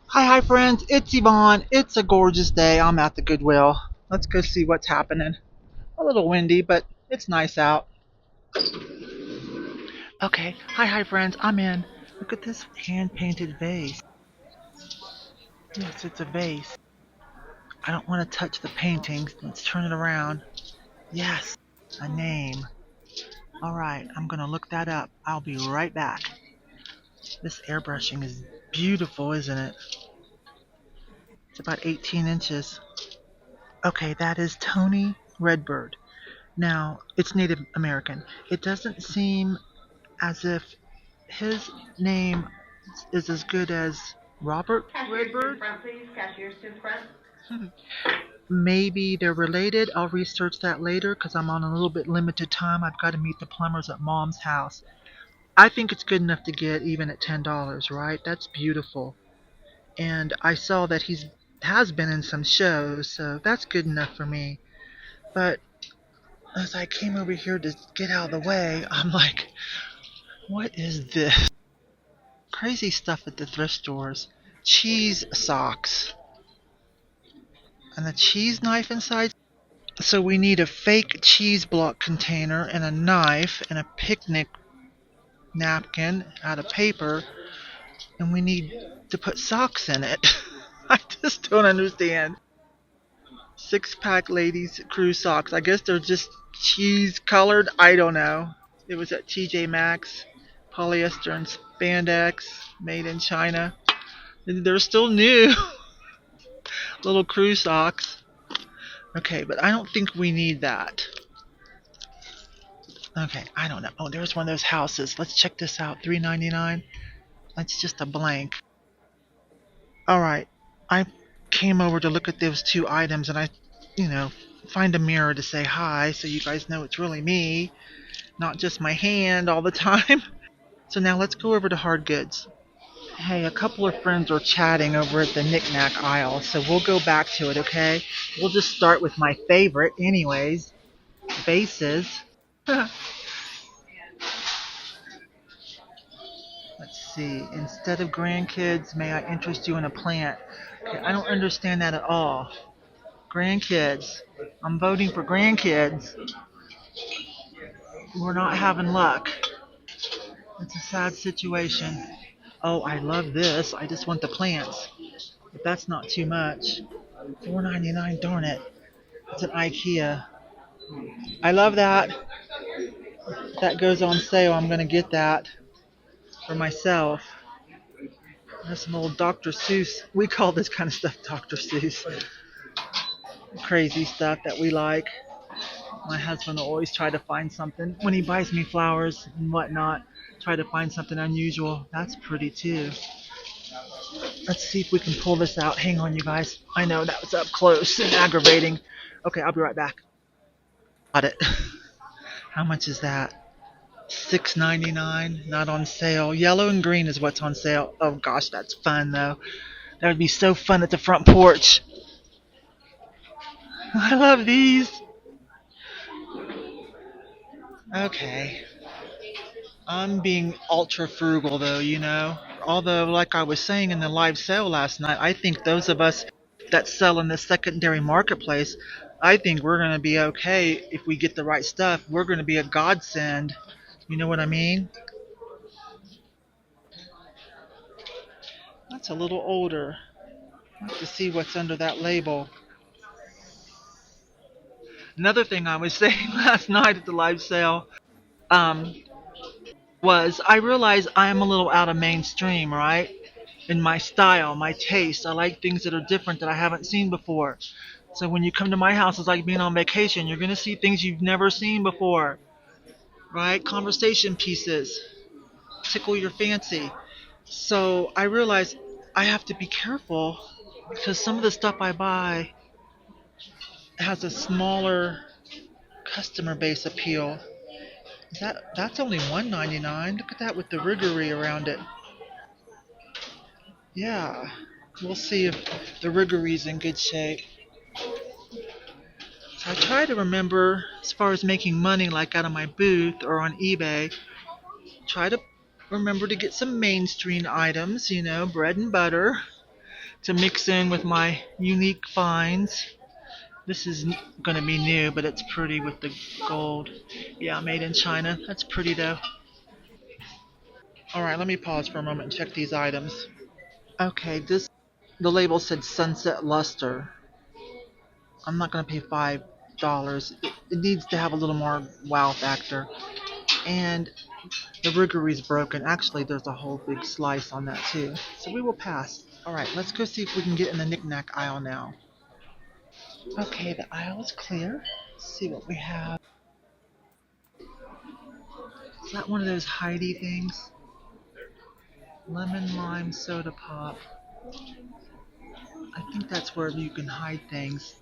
Hi friends, it's Yvonne. It's a gorgeous day. I'm at the Goodwill. Let's go see what's happening. A little windy, but it's nice out. Okay, hi friends, I'm in. Look at this hand-painted vase. Yes, it's a vase. I don't want to touch the paintings. Let's turn it around. Yes, a name. Alright, I'm gonna look that up. I'll be right back. This airbrushing is beautiful, isn't it? It's about 18 inches. Okay, that is Tony Redbird. Now, it's Native American. It doesn't seem as if his name is as good as Robert Cashiers to the Redbird. front, please. Cashiers to the front. Maybe they're related. I'll research that later because I'm on a little bit limited time. I've got to meet the plumbers at Mom's house. I think it's good enough to get even at $10, right? That's beautiful. And I saw that he's has been in some shows, so that's good enough for me. But as I came over here to get out of the way, I'm like, what is this? Crazy stuff at the thrift stores. Cheese socks. And a cheese knife inside. So we need a fake cheese block container and a knife and a picnic napkin out of paper. And we need to put socks in it. I just don't understand. 6-pack ladies crew socks. I guess they're just cheese colored. I don't know. It was at TJ Maxx. Polyester and spandex. Made in China. They're still new. Little crew socks. Okay, but I don't think we need that. Okay, I don't know. Oh, there's one of those houses. Let's check this out. $3.99. That's just a blank. Alright. I came over to look at those two items and I find a mirror to say hi so you guys know it's really me, not just my hand all the time. So now let's go over to hard goods. Hey, a couple of friends are chatting over at the knick-knack aisle, so we'll go back to it, okay? We'll just start with my favorite anyways, vases. Let's see. Instead of grandkids, may I interest you in a plant? Okay, I don't understand that at all. Grandkids. I'm voting for grandkids. We're not having luck. It's a sad situation. Oh, I love this. I just want the plants. But that's not too much. $4.99, darn it. It's an IKEA. I love that. That goes on sale. I'm going to get that for myself. There's some old Dr. Seuss. We call this kind of stuff Dr. Seuss. Crazy stuff that we like. My husband will always try to find something. When he buys me flowers and whatnot, try to find something unusual. That's pretty too. Let's see if we can pull this out. Hang on, you guys. I know that was up close and aggravating. Okay, I'll be right back. Got it. How much is that? $6.99. Not on sale. Yellow and green is what's on sale. Oh gosh, that's fun though. That would be so fun at the front porch. I love these. Okay. I'm being ultra frugal though. Although, like I was saying in the live sale last night, I think those of us that sell in the secondary marketplace, I think we're going to be okay if we get the right stuff. We're going to be a godsend. You know what I mean? That's a little older. I have to see what's under that label. Another thing I was saying last night at the live sale um, was I realize I am a little out of mainstream, right? In my style, my taste. I like things that are different that I haven't seen before. So when you come to my house, it's like being on vacation. You're going to see things you've never seen before, right? Conversation pieces, tickle your fancy. So I realize I have to be careful because some of the stuff I buy has a smaller customer base appeal. That's only $1.99. Look at that with the rigory around it. Yeah, we'll see if the rigory's in good shape. So I try to remember, as far as making money, like out of my booth or on eBay, try to remember to get some mainstream items, bread and butter. to mix in with my unique finds. This is going to be new, but it's pretty with the gold. Yeah, made in China. That's pretty though. All right, let me pause for a moment and check these items. Okay, the label said Sunset Luster. I'm not going to pay $5. It needs to have a little more wow factor. And the rigory's broken. Actually, there's a whole big slice on that too. So we will pass. All right, let's go see if we can get in the knickknack aisle now. Okay, the aisle is clear. Let's see what we have. Is that one of those Heidi things? Lemon lime soda pop. I think that's where you can hide things.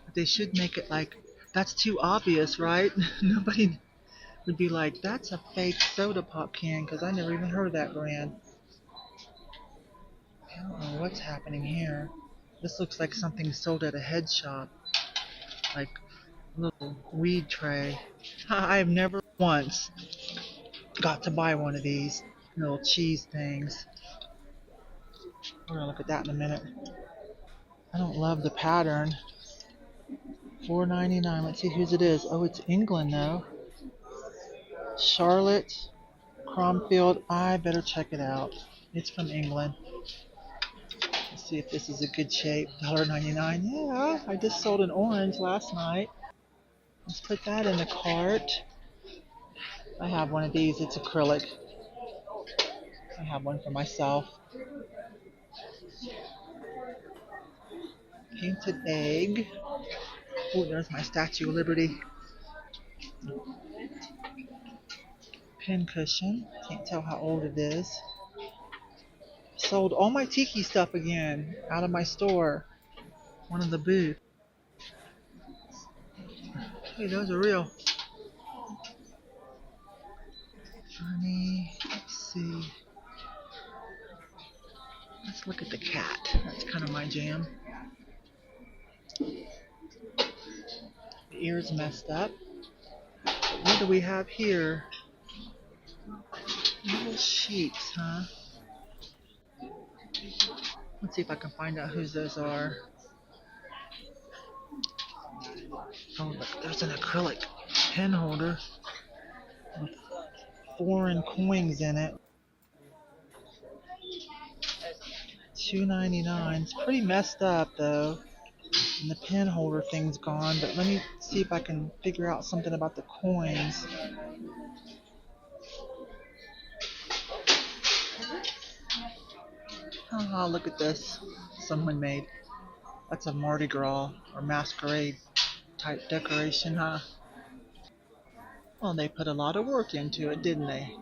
But they should make it like, that's too obvious, right? Nobody would be like, that's a fake soda pop can, because I never even heard of that brand. I don't know what's happening here. This looks like something sold at a head shop. Like a little weed tray. I've never once got to buy one of these little cheese things. We're gonna look at that in a minute. I don't love the pattern. $4.99. Let's see whose it is. Oh, it's England though. Charlotte Cromfield. I better check it out. It's from England. Let's see if this is a good shape. $1.99. Yeah, I just sold an orange last night. Let's put that in the cart. I have one of these. It's acrylic. I have one for myself. Painted egg. Oh, there's my Statue of Liberty. Pin cushion. Can't tell how old it is. Sold all my tiki stuff again out of my store. One of the booths. Hey, those are real. Funny. Let's see. Let's look at the cat. That's kind of my jam. The ear's messed up. What do we have here? Little sheets, huh? Let's see if I can find out whose those are. Oh, look, there's an acrylic pen holder with foreign coins in it. $2.99. It's pretty messed up though. And the pen holder thing's gone, but let me see if I can figure out something about the coins. Oh, look at this. Someone made. That's a Mardi Gras or masquerade type decoration, huh? Well, they put a lot of work into it, didn't they?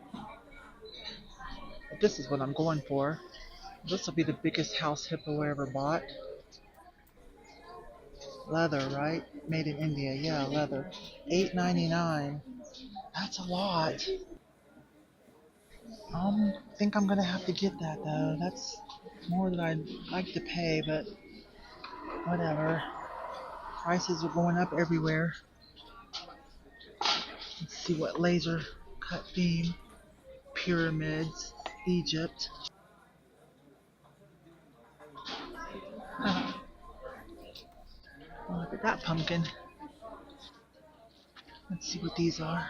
But this is what I'm going for. This will be the biggest house hippo I ever bought. Leather, right? Made in India. Yeah, leather. $8.99. That's a lot. I think I'm gonna have to get that though. That's more than I'd like to pay, but whatever. Prices are going up everywhere. Let's see what laser cut theme. Pyramids. Egypt. Look at that pumpkin. Let's see what these are.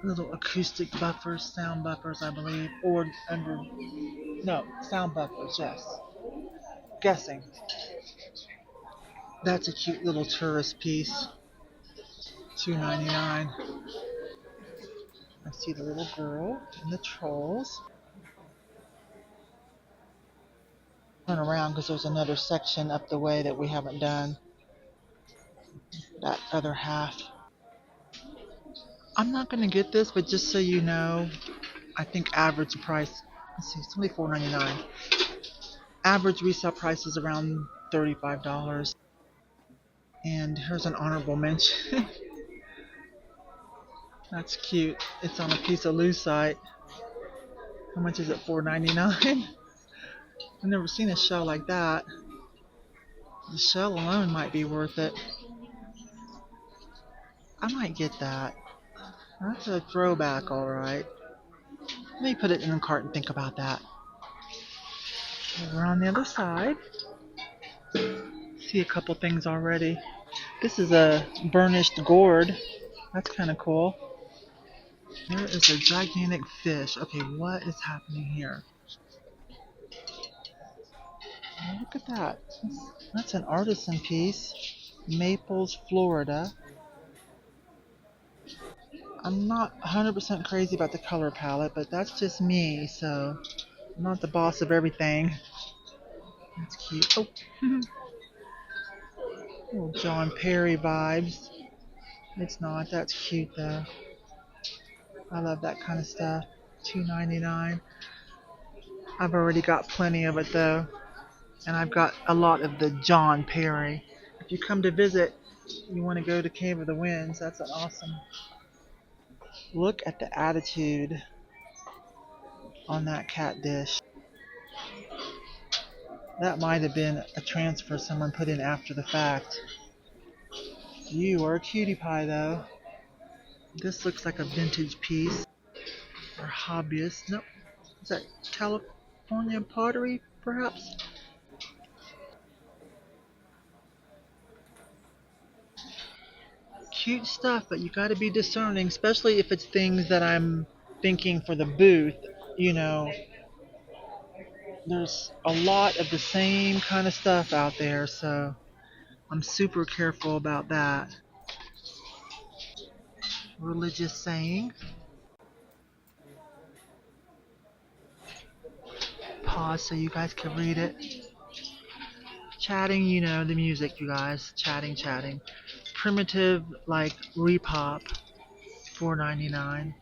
Little acoustic buffers, sound buffers, I believe, or sound buffers, yes. Guessing. That's a cute little tourist piece. $2.99. I see the little girl and the trolls. Turn around because there's another section up the way that we haven't done. That other half. I'm not going to get this, but just so you know, I think average price, let's see, it's only $4.99. Average resale price is around $35. And here's an honorable mention. That's cute. It's on a piece of lucite. How much is it? $4.99? I've never seen a shell like that. The shell alone might be worth it. I might get that. That's a throwback, alright. Let me put it in the cart and think about that. Over on the other side. See a couple things already. This is a burnished gourd. That's kind of cool. There is a gigantic fish. Okay, what is happening here? Oh, look at that. That's an artisan piece. Maples, Florida. I'm not 100% crazy about the color palette, but that's just me, so I'm not the boss of everything. That's cute. Oh, little John Perry vibes. It's not. That's cute though. I love that kind of stuff. $2.99. I've already got plenty of it though, and I've got a lot of the John Perry. If you come to visit, you want to go to Cave of the Winds. That's an awesome. Look at the attitude on that cat dish. That might have been a transfer someone put in after the fact. You are a cutie pie though. This looks like a vintage piece or hobbyist. Nope. Is that California pottery perhaps? Cute stuff, but you got to be discerning, especially if it's things that I'm thinking for the booth. You know, there's a lot of the same kind of stuff out there, so I'm super careful about that. Religious saying. Pause so you guys can read it. Chatting, you know, the music, you guys. Chatting. Primitive, like repop, $4.99.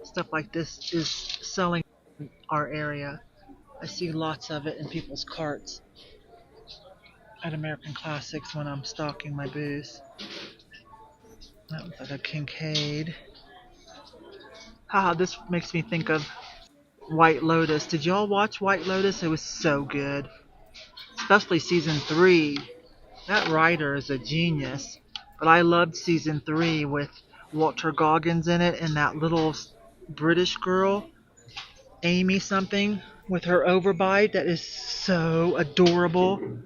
Stuff like this is selling in our area. I see lots of it in people's carts at American Classics when I'm stocking my booth. That looks like a Kincaid. Haha, this makes me think of White Lotus. Did y'all watch White Lotus? It was so good. Especially season 3. That writer is a genius. But I loved season 3 with Walter Goggins in it and that little British girl, Amy something, with her overbite. That is so adorable.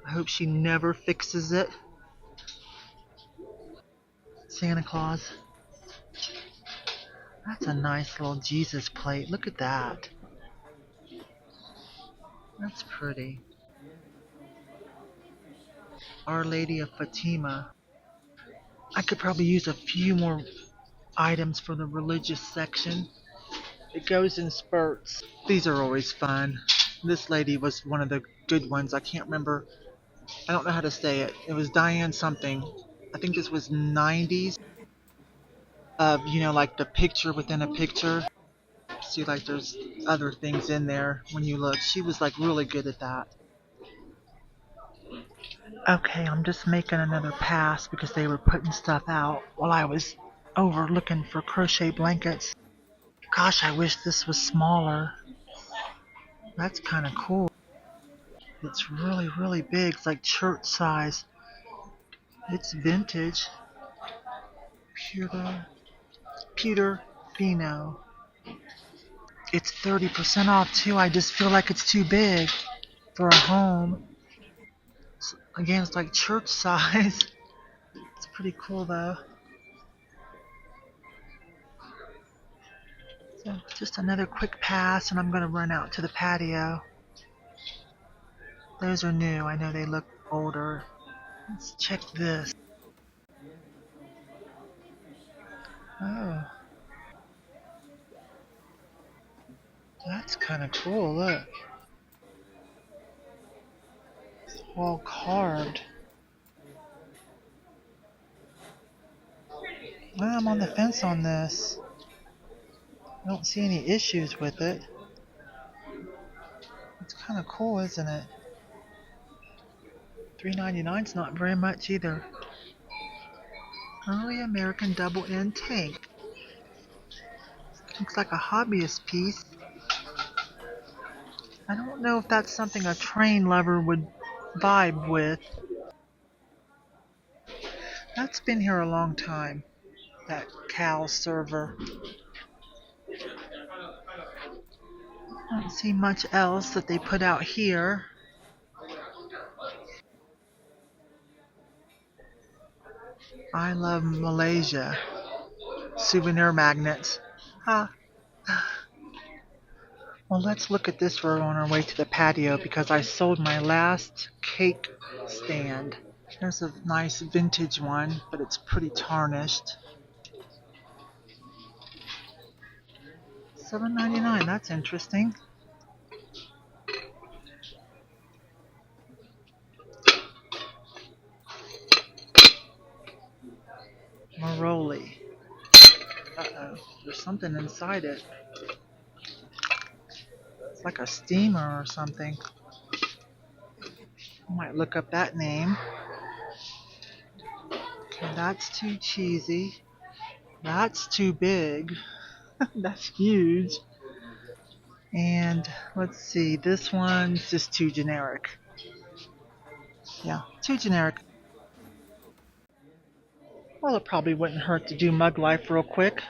I hope she never fixes it. Santa Claus. That's a nice little Jesus plate. Look at that. That's pretty. Our Lady of Fatima. I could probably use a few more items for the religious section. It goes in spurts. These are always fun. This lady was one of the good ones. I can't remember. I don't know how to say it. It was Diane something. I think this was 90s. You know, like the picture within a picture. See, like there's other things in there when you look. She was like really good at that. Okay, I'm just making another pass because they were putting stuff out while I was over looking for crochet blankets. Gosh, I wish this was smaller. That's kind of cool. It's really, really big. It's like church size. It's vintage. Peter Fino. It's 30% off too. I just feel like it's too big for a home. Again, it's like church size. It's pretty cool though. So just another quick pass and I'm going to run out to the patio. Those are new. I know they look older. Let's check this. Oh, that's kind of cool. Look. It's all carved. Well, I'm on the fence on this. I don't see any issues with it. It's kind of cool, isn't it? $3.99 is not very much either. Early American double-end tank. Looks like a hobbyist piece. I don't know if that's something a train lover would vibe with. That's been here a long time. That Cal server. see much else that they put out here. I love Malaysia. Souvenir magnets. Huh. Well, let's look at this. We're on our way to the patio because I sold my last cake stand. There's a nice vintage one, but it's pretty tarnished. $7.99. That's interesting. Maroli. Uh-oh. There's something inside it. It's like a steamer or something. I might look up that name. Okay, that's too cheesy. That's too big. That's huge. And let's see, this one's just too generic. Yeah, too generic. Well, it probably wouldn't hurt to do Mug Life real quick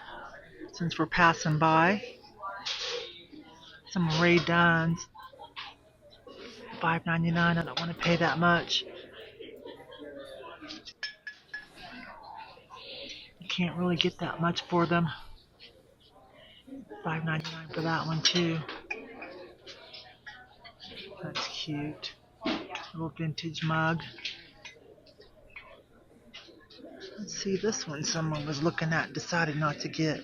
since we're passing by. Some Ray Duns. $5.99. I don't want to pay that much. You can't really get that much for them. $5.99 for that one too. That's cute. Little vintage mug. Let's see, this one someone was looking at and decided not to get.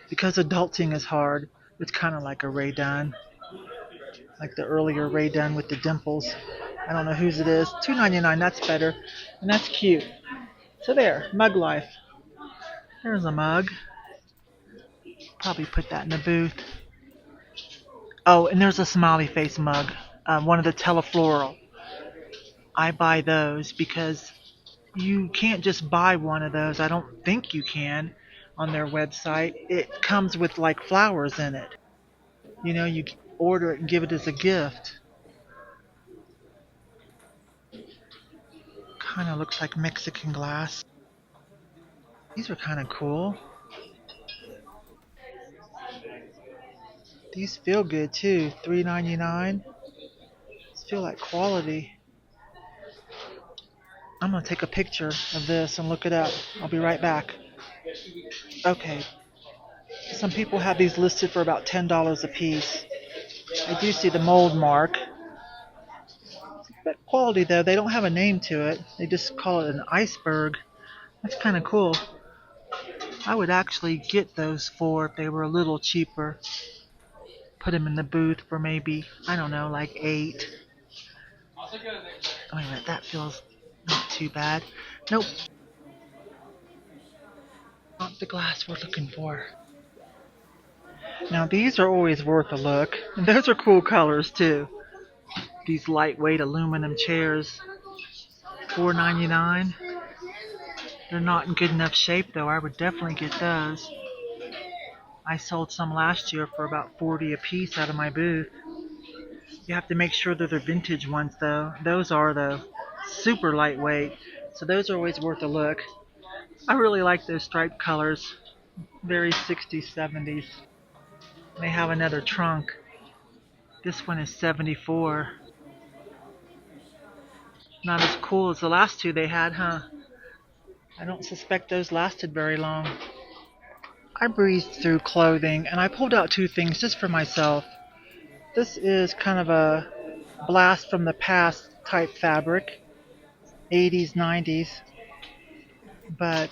Because adulting is hard, it's kind of like a Ray Dunn. Like the earlier Ray Dunn with the dimples. I don't know whose it is. $2.99, that's better. And that's cute. So there, Mug Life. There's a mug. Probably put that in the booth. Oh, and there's a smiley face mug. One of the Telefloral. I buy those because you can't just buy one of those. I don't think you can on their website. It comes with like flowers in it. You know, you order it and give it as a gift. Kind of looks like Mexican glass. These are kind of cool. These feel good too. $3.99. These feel like quality. I'm going to take a picture of this and look it up. I'll be right back. Okay. Some people have these listed for about $10 a piece. I do see the mold mark. But quality though, they don't have a name to it. They just call it an iceberg. That's kind of cool. I would actually get those if they were a little cheaper. Put them in the booth for maybe, I don't know, like $8. Wait a minute, that feels not too bad. Nope. Not the glass we're looking for. Now these are always worth a look. And those are cool colors too. These lightweight aluminum chairs. $4.99. They're not in good enough shape though. I would definitely get those. I sold some last year for about $40 a piece out of my booth. You have to make sure that they're vintage ones though. Those are though. Super lightweight. So those are always worth a look. I really like those striped colors. Very 60s, 70s. They have another trunk. This one is $74. Not as cool as the last two they had, huh? I don't suspect those lasted very long. I breezed through clothing and I pulled out two things just for myself. This is kind of a blast from the past type fabric. 80s, 90s. But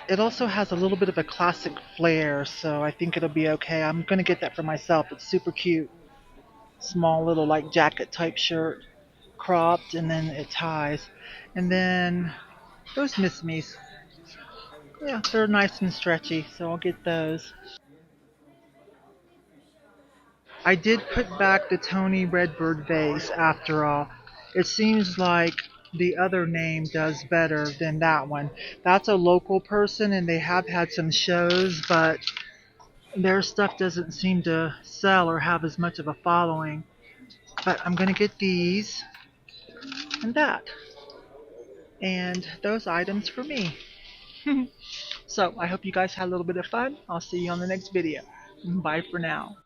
it also has a little bit of a classic flair, so I think it'll be okay. I'm going to get that for myself. It's super cute. Small little like jacket type shirt. Cropped and then it ties. And then those Miss Me's. Yeah, they're nice and stretchy, so I'll get those. I did put back the Tony Redbird vase after all. It seems like the other name does better than that one. That's a local person and they have had some shows, but their stuff doesn't seem to sell or have as much of a following. But I'm going to get these and that. And those items for me. So I hope you guys had a little bit of fun. I'll see you on the next video. Bye for now.